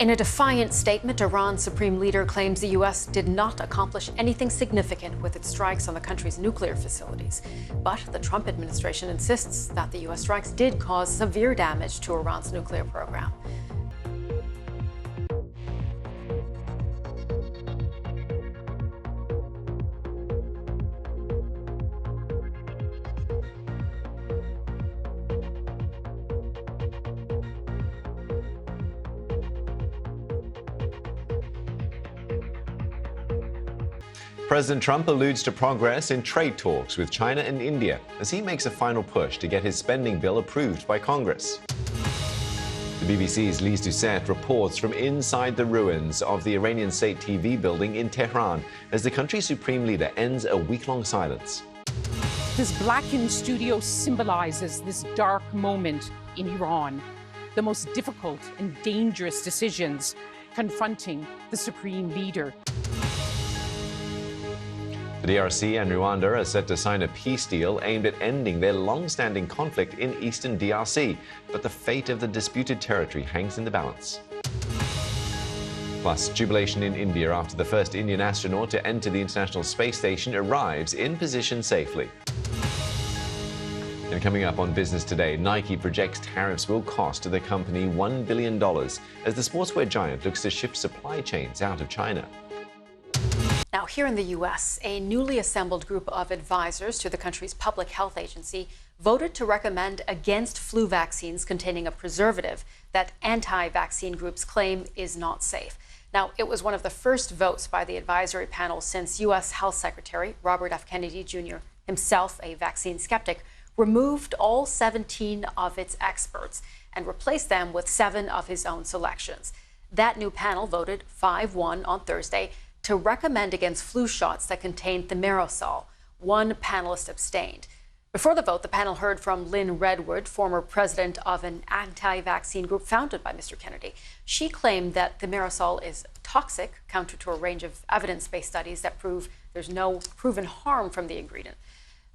In a defiant statement, Iran's supreme leader claims the U.S. did not accomplish anything significant with its strikes on the country's nuclear facilities. But the Trump administration insists that the U.S. strikes did cause severe damage to Iran's nuclear program. President Trump alludes to progress in trade talks with China and India as he makes a final push to get his spending bill approved by Congress. The BBC's Lise Doucette reports from inside the ruins of the Iranian state TV building in Tehran as the country's supreme leader ends a week-long silence. This blackened studio symbolizes this dark moment in Iran, the most difficult and dangerous decisions confronting the supreme leader. The DRC and Rwanda are set to sign a peace deal aimed at ending their long-standing conflict in eastern DRC, but the fate of the disputed territory hangs in the balance. Plus, jubilation in India after the first Indian astronaut to enter the International Space Station arrives in position safely. And coming up on Business Today, Nike projects tariffs will cost the company $1 billion as the sportswear giant looks to shift supply chains out of China. Now, here in the U.S., a newly assembled group of advisors to the country's public health agency voted to recommend against flu vaccines containing a preservative that anti-vaccine groups claim is not safe. Now, it was one of the first votes by the advisory panel since U.S. Health Secretary Robert F. Kennedy Jr., himself a vaccine skeptic, removed all 17 of its experts and replaced them with 7 of his own selections. That new panel voted 5-1 on Thursday to recommend against flu shots that contained thimerosal. One panelist abstained. Before the vote, the panel heard from Lynn Redwood, former president of an anti-vaccine group founded by Mr. Kennedy. She claimed that thimerosal is toxic, counter to a range of evidence-based studies that prove there's no proven harm from the ingredient.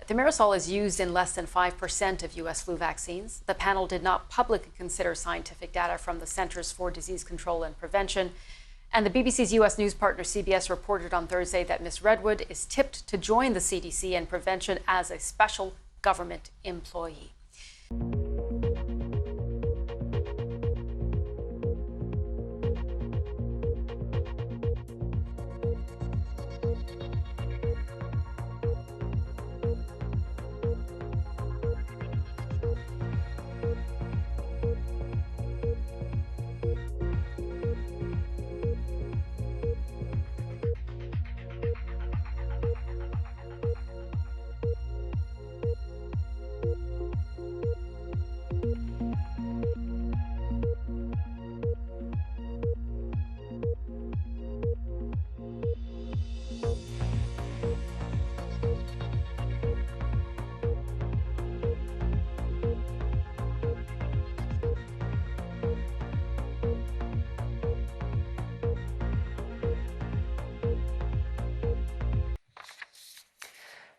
Thimerosal is used in less than 5% of U.S. flu vaccines. The panel did not publicly consider scientific data from the Centers for Disease Control and Prevention. And the BBC's U.S. news partner CBS reported on Thursday that Ms. Redwood is tipped to join the CDC and prevention as a special government employee.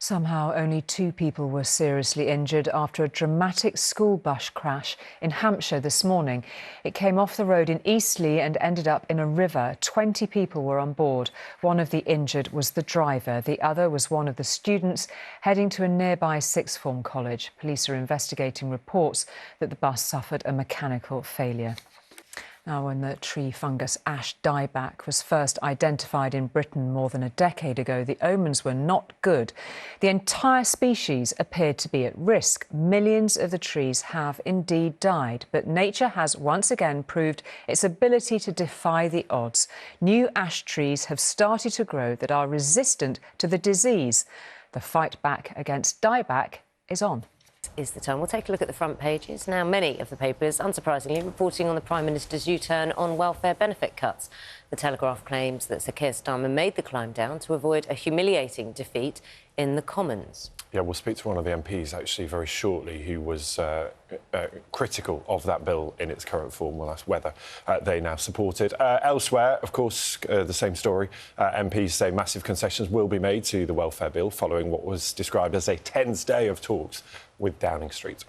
Somehow, only 2 people were seriously injured after a dramatic school bus crash in Hampshire this morning. It came off the road in Eastleigh and ended up in a river. 20 people were on board. One of the injured was the driver. The other was one of the students heading to a nearby sixth form college. Police are investigating reports that the bus suffered a mechanical failure. Now, when the tree fungus ash dieback was first identified in Britain more than a decade ago, the omens were not good. The entire species appeared to be at risk. Millions of the trees have indeed died, but nature has once again proved its ability to defy the odds. New ash trees have started to grow that are resistant to the disease. The fight back against dieback is on. Is the time. We'll take a look at the front pages. Now, many of the papers, unsurprisingly, reporting on the Prime Minister's U-turn on welfare benefit cuts. The Telegraph claims that Sir Keir Starmer made the climb down to avoid a humiliating defeat in the Commons. Yeah, we'll speak to one of the MPs actually very shortly who was critical of that bill in its current form. We'll ask whether they now support it. Elsewhere, of course, the same story. MPs say massive concessions will be made to the welfare bill following what was described as a tense day of talks with Downing Street.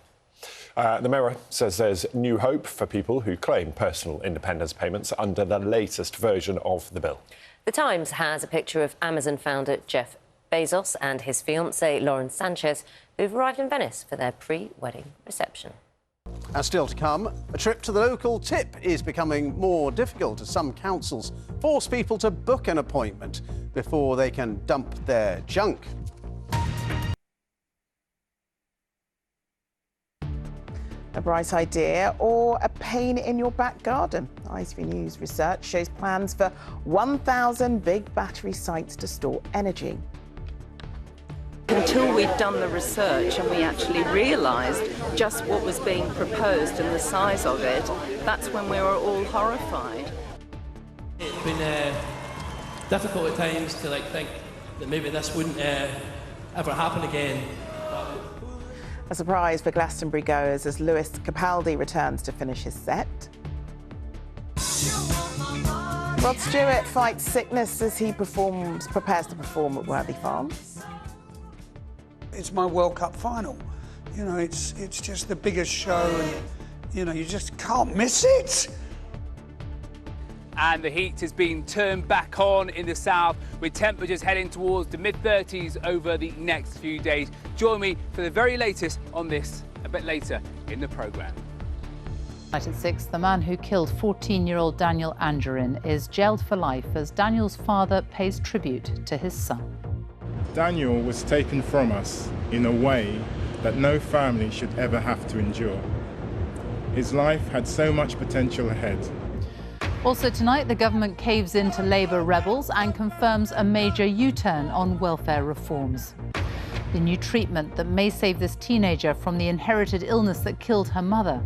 The Mirror says there's new hope for people who claim personal independence payments under the latest version of the bill. The Times has a picture of Amazon founder Jeff Bezos and his fiancée Lauren Sanchez, who've arrived in Venice for their pre-wedding reception. And still to come, a trip to the local tip is becoming more difficult as some councils force people to book an appointment before they can dump their junk. A bright idea or a pain in your back garden? ITV News research shows plans for 1,000 big battery sites to store energy. Until we'd done the research and we actually realised just what was being proposed and the size of it, that's when we were all horrified. It's been difficult at times to think that maybe this wouldn't ever happen again. A surprise for Glastonbury goers as Lewis Capaldi returns to finish his set. Rod Stewart fights sickness as he prepares to perform at Worthy Farms. It's my World Cup final. You know, it's just the biggest show and, you know, you just can't miss it. And the heat has been turned back on in the south, with temperatures heading towards the mid-30s over the next few days. Join me for the very latest on this a bit later in the programme. At 6, the man who killed 14-year-old Daniel Angerin is jailed for life as Daniel's father pays tribute to his son. Daniel was taken from us in a way that no family should ever have to endure. His life had so much potential ahead. Also tonight, the government caves into Labour rebels and confirms a major U-turn on welfare reforms. The new treatment that may save this teenager from the inherited illness that killed her mother.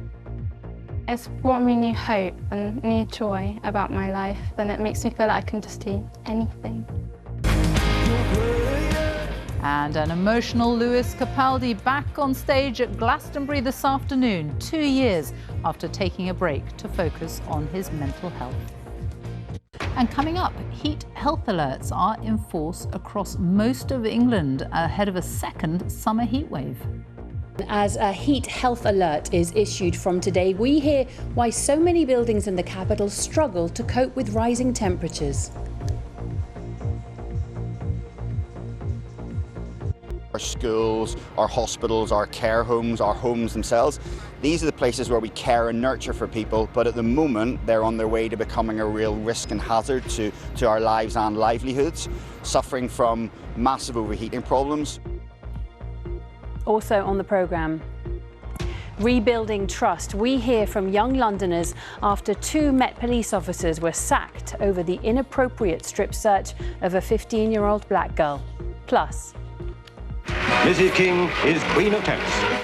It's brought me new hope and new joy about my life, and it makes me feel like I can just do anything. And an emotional Lewis Capaldi back on stage at Glastonbury this afternoon, 2 years after taking a break to focus on his mental health. And coming up, heat health alerts are in force across most of England ahead of a second summer heatwave. As a heat health alert is issued from today, we hear why so many buildings in the capital struggle to cope with rising temperatures. Our schools, our hospitals, our care homes, our homes themselves. These are the places where we care and nurture for people, but at the moment they're on their way to becoming a real risk and hazard to our lives and livelihoods, suffering from massive overheating problems. Also on the programme, rebuilding trust. We hear from young Londoners after 2 Met police officers were sacked over the inappropriate strip search of a 15-year-old black girl. Plus, Mrs. King is Queen of Tennis.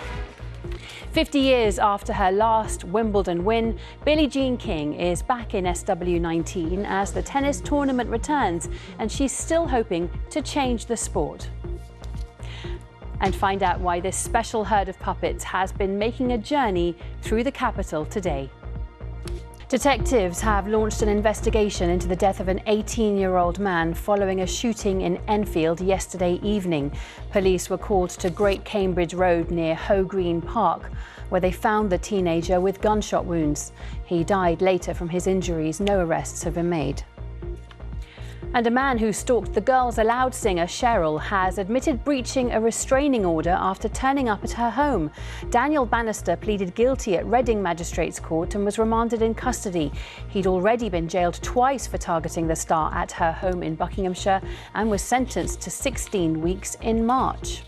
50 years after her last Wimbledon win, Billie Jean King is back in SW19 as the tennis tournament returns, and she's still hoping to change the sport. And find out why this special herd of puppets has been making a journey through the capital today. Detectives have launched an investigation into the death of an 18-year-old man following a shooting in Enfield yesterday evening. Police were called to Great Cambridge Road near Hoe Green Park, where they found the teenager with gunshot wounds. He died later from his injuries. No arrests have been made. And a man who stalked the Girls Aloud singer Cheryl has admitted breaching a restraining order after turning up at her home. Daniel Bannister pleaded guilty at Reading Magistrates Court and was remanded in custody. He'd already been jailed twice for targeting the star at her home in Buckinghamshire and was sentenced to 16 weeks in March.